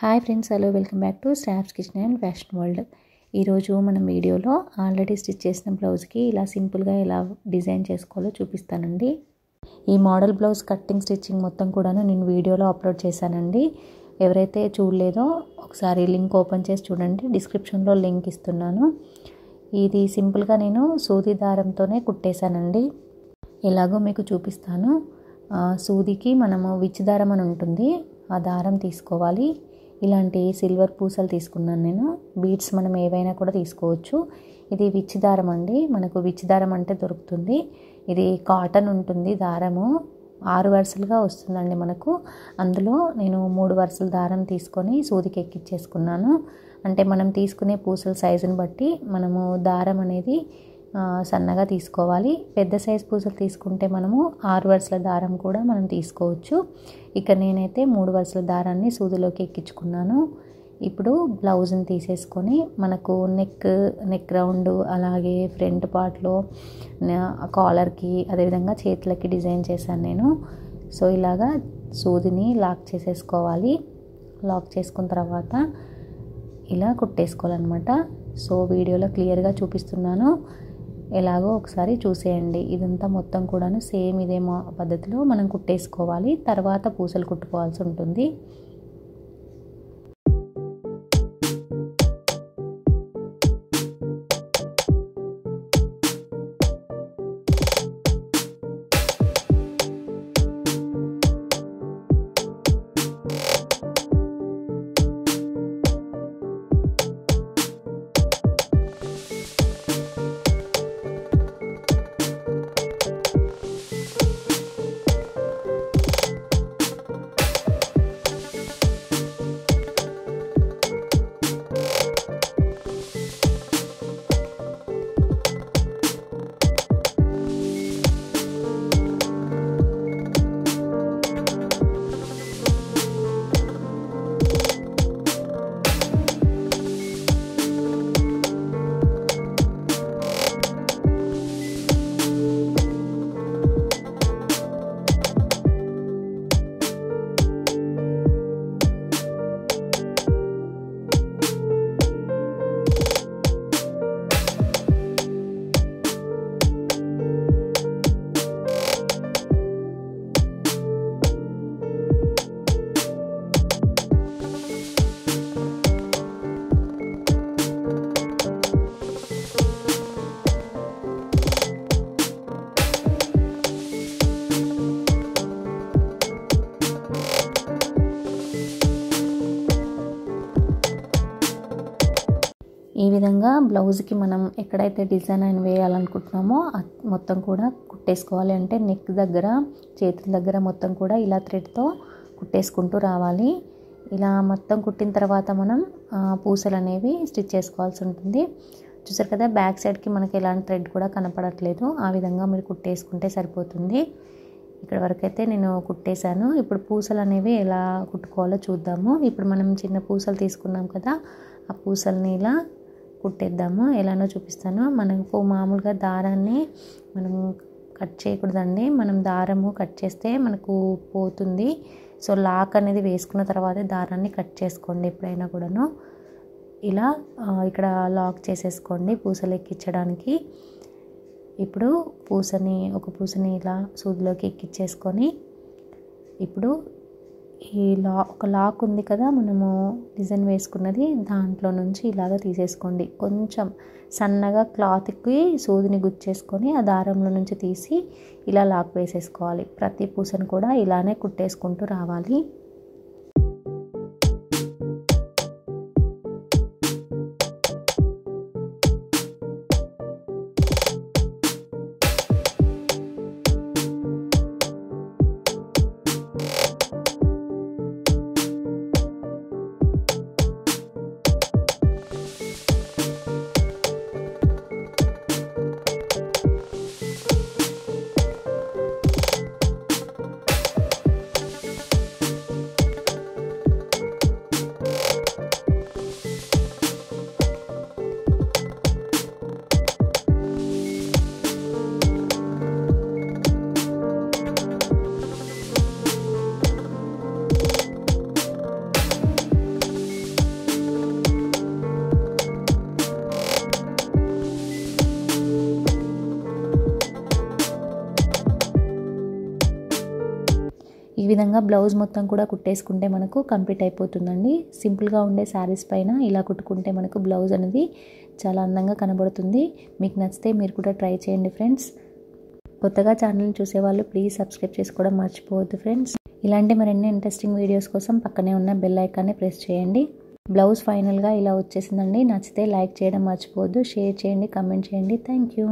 Hi friends, hello, welcome back to Shravs kitchen and fashion world. ఈరోజు మనం వీడియోలో already stitch చేసిన బ్లౌజ్కి ఇలా సింపుల్గా ఎలా డిజైన్ చేసుకోవాలో చూపిస్తానండి. ఈ మోడల్ బ్లౌజ్ కట్టింగ్ స్టిచ్చింగ్ మొత్తం కూడాను నేను వీడియోలో అప్లోడ్ చేశానండి. ఎవరైతే చూడలేదో ఒకసారి లింక్ ఓపెన్ చేసి చూడండి, డిస్క్రిప్షన్లో లింక్ ఇస్తున్నాను. ఇది సింపుల్గా నేను సూది దారంతోనే కుట్టేశానండి. ఎలాగో మీకు చూపిస్తాను. సూదికి మనము విచ్ దారం అని ఉంటుంది, ఆ దారం తీసుకోవాలి. ఇలాంటి సిల్వర్ పూసలు తీసుకున్నాను నేను. బీడ్స్ మనం ఏవైనా కూడా తీసుకోవచ్చు. ఇది విచ్ దారం అండి, మనకు విచ్ దారం అంటే దొరుకుతుంది. ఇది కాటన్ ఉంటుంది, దారము 6 వరుసలుగా వస్తుందండి మనకు. అందులో నేను 3 వరుసల దారం తీసుకొని సూదికి ఎక్కించేసుకున్నాను. అంటే మనం తీసుకునే పూసల సైజుని బట్టి మనము దారం అనేది సన్నగా తీసుకోవాలి. పెద్ద సైజు పూసలు తీసుకుంటే మనము 6 వరుసల దారం కూడా మనం తీసుకోవచ్చు. ఇక నేనైతే 3 వరుసల దారాన్ని సూదిలోకి ఎక్కించుకున్నాను. ఇప్పుడు బ్లౌజ్ని తీసేసుకొని మనకు నెక్ రౌండ్, అలాగే ఫ్రంట్ పార్ట్లో కాలర్కి, అదేవిధంగా చేతులకి డిజైన్ చేశాను నేను. సో ఇలాగా సూదిని లాక్ చేసేసుకోవాలి. లాక్ చేసుకున్న తర్వాత ఇలా కుట్టేసుకోవాలన్నమాట. సో వీడియోలో క్లియర్గా చూపిస్తున్నాను, ఎలాగో ఒకసారి చూసేయండి. ఇదంతా మొత్తం కూడాను సేమ్ ఇదే పద్ధతిలో మనం కుట్టేసుకోవాలి. తర్వాత పూసలు కుట్టుకోవాల్సి ఉంటుంది. ఈ విధంగా బ్లౌజ్కి మనం ఎక్కడైతే డిజైన్ వేయాలనుకుంటున్నామో మొత్తం కూడా కుట్టేసుకోవాలి. అంటే నెక్ దగ్గర, చేతుల దగ్గర మొత్తం కూడా ఇలా థ్రెడ్తో కుట్టేసుకుంటూ రావాలి. ఇలా మొత్తం కుట్టిన తర్వాత మనం పూసలు అనేవి స్టిచ్ చేసుకోవాల్సి ఉంటుంది. చూసారు కదా, బ్యాక్ సైడ్కి మనకి ఎలాంటి థ్రెడ్ కూడా కనపడట్లేదు. ఆ విధంగా మీరు కుట్టేసుకుంటే సరిపోతుంది. ఇక్కడ వరకు అయితే నేను కుట్టేశాను. ఇప్పుడు పూసలు అనేవి ఎలా కుట్టుకోవాలో చూద్దాము. ఇప్పుడు మనం చిన్న పూసలు తీసుకున్నాం కదా, ఆ పూసల్ని ఇలా కుట్టేద్దాము. ఎలానో చూపిస్తాను. మనకు మామూలుగా దారాన్ని మనం కట్ చేయకూడదండి. మనం దారము కట్ చేస్తే మనకు పోతుంది. సో లాక్ అనేది వేసుకున్న తర్వాతే దారాన్ని కట్ చేసుకోండి ఎప్పుడైనా కూడాను. ఇలా ఇక్కడ లాక్ చేసేసుకోండి పూసలు ఎక్కించడానికి. ఇప్పుడు ఒక పూసని ఇలా సూదిలోకి ఎక్కించేసుకొని, ఇప్పుడు ఈ ఒక లాక్ ఉంది కదా మనము డిజైన్ వేసుకున్నది, దాంట్లో నుంచి ఇలాగ తీసేసుకోండి. కొంచెం సన్నగా క్లాత్కి సూదిని గుచ్చేసుకొని ఆ దారంలో నుంచి తీసి ఇలా లాక్ వేసేసుకోవాలి. ప్రతి పూసను కూడా ఇలానే కుట్టేసుకుంటూ రావాలి. ఈ విధంగా బ్లౌజ్ మొత్తం కూడా కుట్టేసుకుంటే మనకు కంప్లీట్ అయిపోతుందండి. సింపుల్గా ఉండే శారీస్ పైన ఇలా కుట్టుకుంటే మనకు బ్లౌజ్ అనేది చాలా అందంగా కనబడుతుంది. మీకు నచ్చితే మీరు కూడా ట్రై చేయండి ఫ్రెండ్స్. కొత్తగా ఛానల్ని చూసేవాళ్ళు ప్లీజ్ సబ్స్క్రైబ్ చేసుకోవడం మర్చిపోవద్దు ఫ్రెండ్స్. ఇలాంటి మరిన్ని ఇంట్రెస్టింగ్ వీడియోస్ కోసం పక్కనే ఉన్న బెల్ ఐకాన్ని ప్రెస్ చేయండి. బ్లౌజ్ ఫైనల్గా ఇలా వచ్చేసిందండి. నచ్చితే లైక్ చేయడం మర్చిపోవద్దు, షేర్ చేయండి, కామెంట్ చేయండి. Thank you.